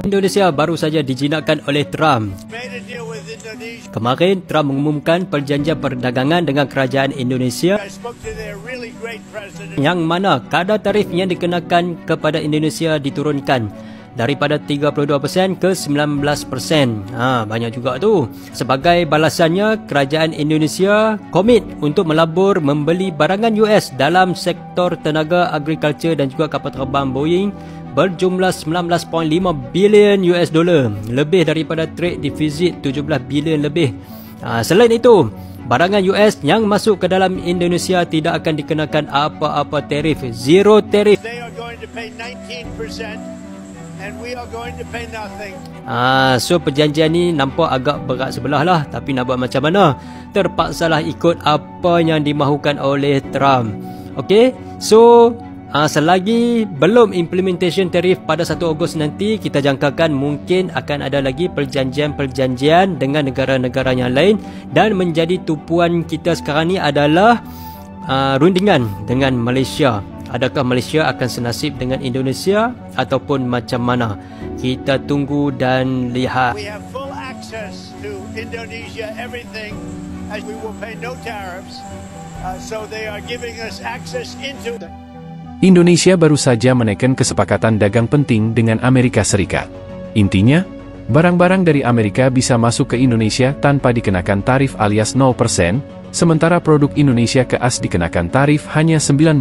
Indonesia baru saja dijinakkan oleh Trump. Kemarin, Trump mengumumkan perjanjian perdagangan dengan kerajaan Indonesia yang mana kadar tarif yang dikenakan kepada Indonesia diturunkan daripada 32% ke 19%. Banyak juga tu. Sebagai balasannya, kerajaan Indonesia komit untuk melabur membeli barangan US dalam sektor tenaga, agrikultur dan juga kapal terbang Boeing berjumlah 19.5 bilion US dollar, lebih daripada trade deficit 17 bilion lebih. Selain itu, barangan US yang masuk ke dalam Indonesia tidak akan dikenakan apa-apa tarif, zero tarif. They are going to pay 19% and we are going to pay nothing. So perjanjian ni nampak agak berat sebelah lah, tapi nak buat macam mana? Terpaksalah ikut apa yang dimahukan oleh Trump. Okey, so selagi belum implementation tarif pada 1 Ogos nanti, kita jangkakan mungkin akan ada lagi perjanjian-perjanjian dengan negara-negara yang lain, dan menjadi tumpuan kita sekarang ni adalah rundingan dengan Malaysia. Adakah Malaysia akan senasib dengan Indonesia ataupun macam mana? Kita tunggu dan lihat. We have full access to Indonesia, everything, as we will pay no tariffs. So they are giving us access into. Indonesia baru saja menaikkan kesepakatan dagang penting dengan Amerika Serikat. Intinya, barang-barang dari Amerika bisa masuk ke Indonesia tanpa dikenakan tarif alias 0%, sementara produk Indonesia ke AS dikenakan tarif hanya 19%.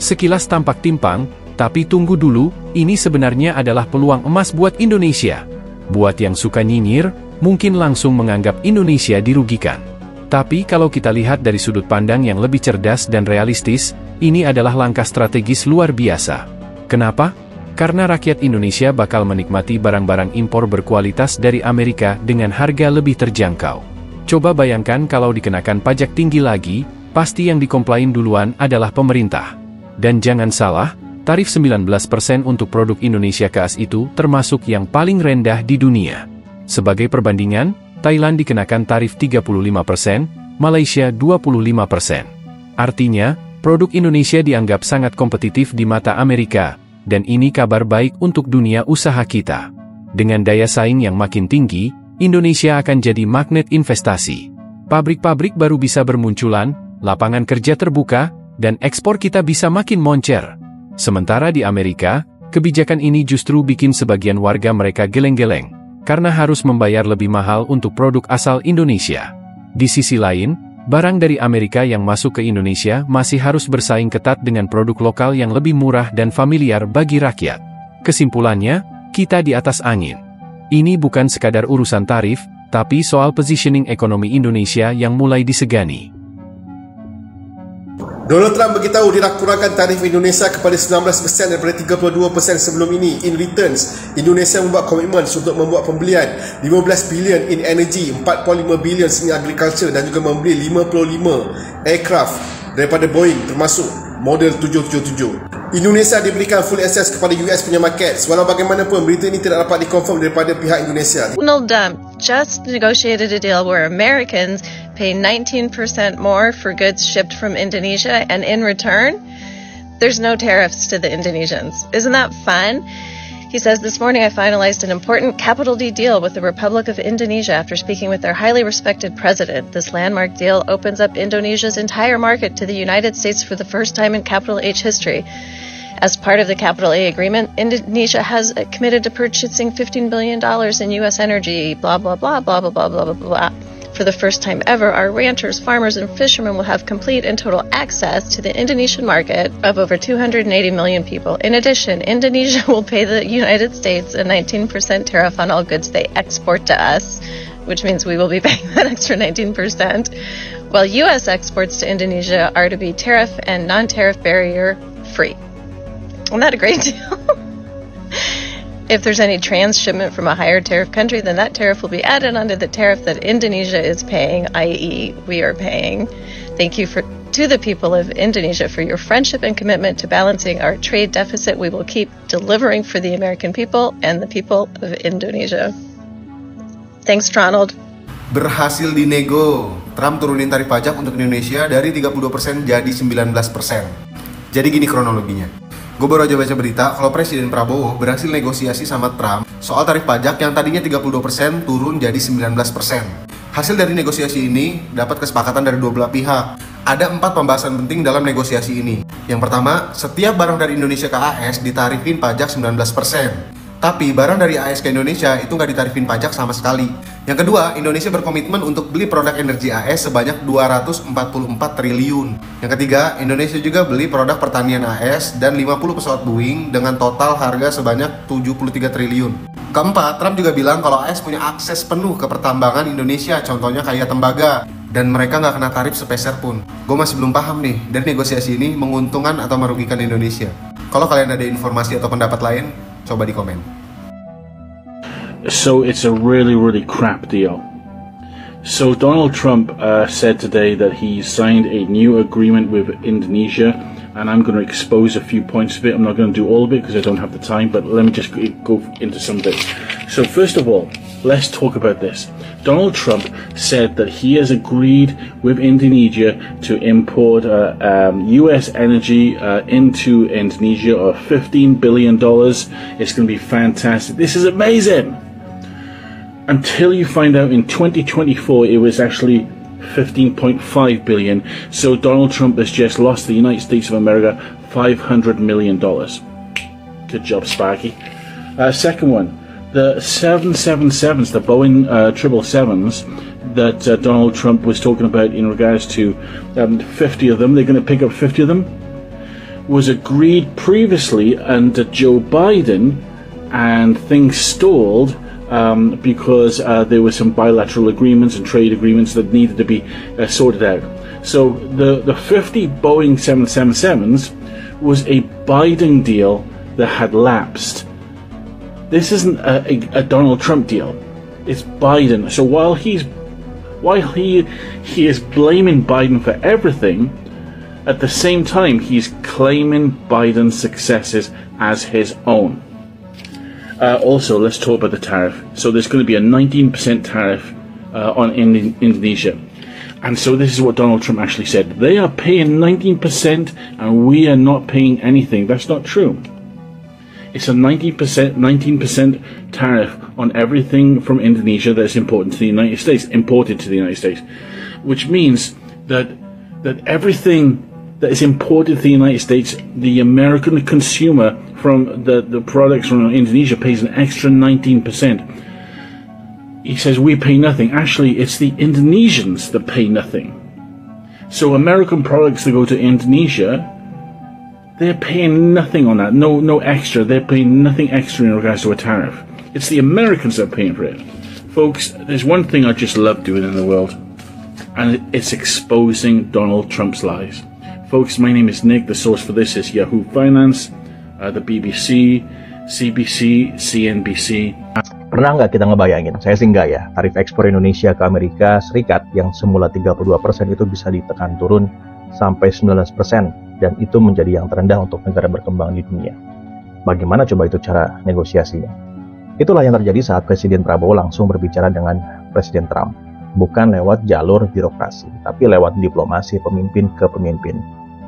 Sekilas tampak timpang, tapi tunggu dulu, ini sebenarnya adalah peluang emas buat Indonesia. Buat yang suka nyinyir, mungkin langsung menganggap Indonesia dirugikan. Tapi kalau kita lihat dari sudut pandang yang lebih cerdas dan realistis, ini adalah langkah strategis luar biasa. Kenapa? Karena rakyat Indonesia bakal menikmati barang-barang impor berkualitas dari Amerika dengan harga lebih terjangkau. Coba bayangkan kalau dikenakan pajak tinggi lagi, pasti yang dikomplain duluan adalah pemerintah. Dan jangan salah, tarif 19% untuk produk Indonesia ke AS itu termasuk yang paling rendah di dunia. Sebagai perbandingan, Thailand dikenakan tarif 35%, Malaysia 25%. Artinya, produk Indonesia dianggap sangat kompetitif di mata Amerika, dan ini kabar baik untuk dunia usaha kita. Dengan daya saing yang makin tinggi, Indonesia akan jadi magnet investasi. Pabrik-pabrik baru bisa bermunculan, lapangan kerja terbuka, dan ekspor kita bisa makin moncer. Sementara di Amerika, kebijakan ini justru bikin sebagian warga mereka geleng-geleng, karena harus membayar lebih mahal untuk produk asal Indonesia. Di sisi lain, barang dari Amerika yang masuk ke Indonesia masih harus bersaing ketat dengan produk lokal yang lebih murah dan familiar bagi rakyat. Kesimpulannya, kita di atas angin. Ini bukan sekadar urusan tarif, tapi soal positioning ekonomi Indonesia yang mulai disegani. Donald Trump beritahu dia nak kurangkan tarif Indonesia kepada 19% daripada 32% sebelum ini. In returns, Indonesia membuat komitmen untuk membuat pembelian 15 bilion in energy, 4.5 bilion seni agriculture dan juga membeli 55 aircraft daripada Boeing termasuk model 777. Indonesia diberikan full access kepada US punya market. Walau bagaimanapun, berita ini tidak dapat dikonfirm daripada pihak Indonesia. Donald Trump just negotiated a deal where Americans pay 19% more for goods shipped from Indonesia, and in return, there's no tariffs to the Indonesians. Isn't that fun? He says, this morning I finalized an important capital D deal with the Republic of Indonesia after speaking with their highly respected president. This landmark deal opens up Indonesia's entire market to the United States for the first time in capital H history. As part of the capital A agreement, Indonesia has committed to purchasing $15 billion in U.S. energy, blah, blah, blah, blah, blah, blah, blah, blah, blah. For the first time ever, our ranchers, farmers, and fishermen will have complete and total access to the Indonesian market of over 280 million people. In addition, Indonesia will pay the United States a 19% tariff on all goods they export to us, which means we will be paying that extra 19%, while U.S. exports to Indonesia are to be tariff and non-tariff barrier free. Isn't that a great deal? If there's any transshipment from a higher tariff country, then that tariff will be added onto the tariff that Indonesia is paying, i.e. we are paying. Thank you to the people of Indonesia for your friendship and commitment to balancing our trade deficit. We will keep delivering for the American people and the people of Indonesia. Thanks, Ronald. Berhasil dinego. Trump turunin tarif pajak untuk Indonesia dari 32% jadi 19%. Jadi gini kronologinya. Gue baru aja baca berita kalau Presiden Prabowo berhasil negosiasi sama Trump soal tarif pajak yang tadinya 32% turun jadi 19%. Hasil dari negosiasi ini dapat kesepakatan dari dua belah pihak. Ada 4 pembahasan penting dalam negosiasi ini. Yang pertama, setiap barang dari Indonesia ke AS ditarifin pajak 19%. Tapi barang dari AS ke Indonesia itu nggak ditarifin pajak sama sekali. Yang kedua, Indonesia berkomitmen untuk beli produk energi AS sebanyak 244 triliun. Yang ketiga, Indonesia juga beli produk pertanian AS dan 50 pesawat Boeing dengan total harga sebanyak 73 triliun. Keempat, Trump juga bilang kalau AS punya akses penuh ke pertambangan Indonesia, contohnya kayak tembaga. Dan mereka nggak kena tarif sepeser pun. Gue masih belum paham nih, dari negosiasi ini menguntungkan atau merugikan Indonesia. Kalau kalian ada informasi atau pendapat lain, coba di komen. So it's a really crap deal. So Donald Trump said today that he signed a new agreement with Indonesia, and I'm going to expose a few points of it. I'm not going to do all of it because I don't have the time, but let me just go into some bits. So first of all, let's talk about this. Donald Trump said that he has agreed with Indonesia to import US energy into Indonesia of $15 billion. It's going to be fantastic. This is amazing. Until you find out in 2024 it was actually 15.5 billion. So Donald Trump has just lost the United States of America $500 million. Good job, Sparky. Second one, the 777s, the Boeing 777s that Donald Trump was talking about in regards to 50 of them, they're going to pick up 50 of them, was agreed previously under Joe Biden, and things stalled because there were some bilateral agreements and trade agreements that needed to be sorted out. So the 50 Boeing 777s was a Biden deal that had lapsed. This isn't a Donald Trump deal. It's Biden. So while he is blaming Biden for everything, at the same time he's claiming Biden's successes as his own. Also, let's talk about the tariff. So there's going to be a 19% tariff on Indonesia. And so this is what Donald Trump actually said. They are paying 19% and we are not paying anything. That's not true. It's a 19% tariff on everything from Indonesia that's imported to the United States, which means that everything that is imported to the United States, the American consumer from the products from Indonesia pays an extra 19%. He says we pay nothing. Actually, it's the Indonesians that pay nothing. So American products that go to Indonesia, they're paying nothing on that. No extra. They're paying nothing extra in regards to a tariff. It's the Americans that are paying for it. Folks, there's one thing I just love doing in the world, and it's exposing Donald Trump's lies. Folks, my name is Nick. The source for this is Yahoo Finance, the BBC, CBC, CNBC. Pernah nggak kita ngebayangin, saya sih nggak ya, tarif ekspor Indonesia ke Amerika Serikat yang semula 32% itu bisa ditekan turun sampai 19%, dan itu menjadi yang terendah untuk negara berkembang di dunia. Bagaimana coba itu cara negosiasinya? Itulah yang terjadi saat Presiden Prabowo langsung berbicara dengan Presiden Trump. Bukan lewat jalur birokrasi, tapi lewat diplomasi pemimpin ke pemimpin.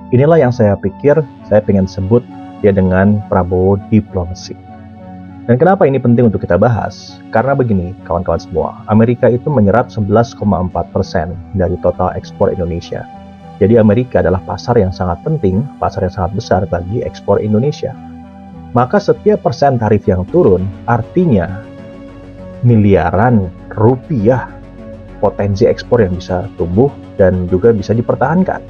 Inilah yang saya pikir saya pengen sebut ya dengan Prabowo diplomasi. Dan kenapa ini penting untuk kita bahas? Karena begini, kawan-kawan semua, Amerika itu menyerap 11,4% dari total ekspor Indonesia. Jadi Amerika adalah pasar yang sangat penting, pasar yang sangat besar bagi ekspor Indonesia. Maka setiap persen tarif yang turun, artinya miliaran rupiah potensi ekspor yang bisa tumbuh dan juga bisa dipertahankan.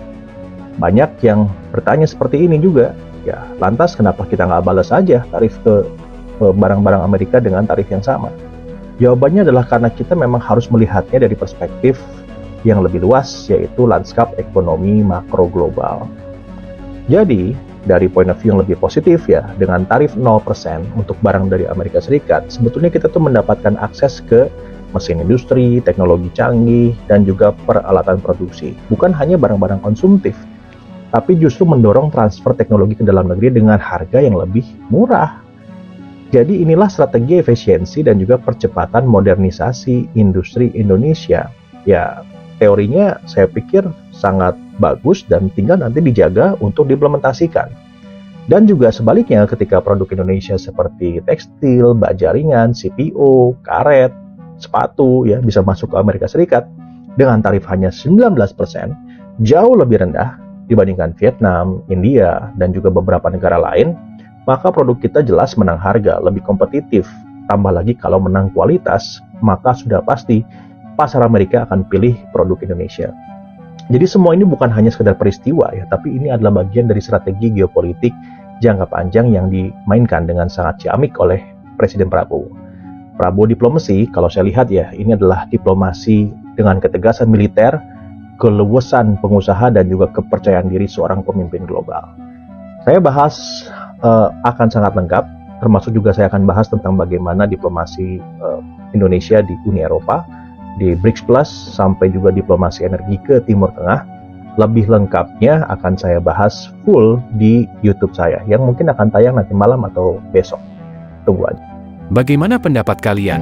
Banyak yang bertanya seperti ini juga, ya lantas kenapa kita nggak balas aja tarif ke barang-barang Amerika dengan tarif yang sama? Jawabannya adalah karena kita memang harus melihatnya dari perspektif yang lebih luas, yaitu lanskap ekonomi makro global. Jadi, dari point of view yang lebih positif ya, dengan tarif 0% untuk barang dari Amerika Serikat, sebetulnya kita tuh mendapatkan akses ke mesin industri, teknologi canggih, dan juga peralatan produksi. Bukan hanya barang-barang konsumtif, tapi justru mendorong transfer teknologi ke dalam negeri dengan harga yang lebih murah. Jadi inilah strategi efisiensi dan juga percepatan modernisasi industri Indonesia. Ya, teorinya saya pikir sangat bagus dan tinggal nanti dijaga untuk diimplementasikan. Dan juga sebaliknya ketika produk Indonesia seperti tekstil, baja ringan, CPO, karet, sepatu ya bisa masuk ke Amerika Serikat dengan tarif hanya 19%, jauh lebih rendah dibandingkan Vietnam, India, dan juga beberapa negara lain, maka produk kita jelas menang harga, lebih kompetitif. Tambah lagi kalau menang kualitas, maka sudah pasti pasar Amerika akan pilih produk Indonesia. Jadi semua ini bukan hanya sekedar peristiwa ya, tapi ini adalah bagian dari strategi geopolitik jangka panjang yang dimainkan dengan sangat ciamik oleh Presiden Prabowo. Prabowo diplomasi, kalau saya lihat ya, ini adalah diplomasi dengan ketegasan militer, keleluasan pengusaha, dan juga kepercayaan diri seorang pemimpin global. Saya bahas akan sangat lengkap, termasuk juga saya akan bahas tentang bagaimana diplomasi Indonesia di Uni Eropa, di BRICS Plus, sampai juga diplomasi energi ke Timur Tengah. Lebih lengkapnya akan saya bahas full di YouTube saya, yang mungkin akan tayang nanti malam atau besok. Tunggu aja. Bagaimana pendapat kalian?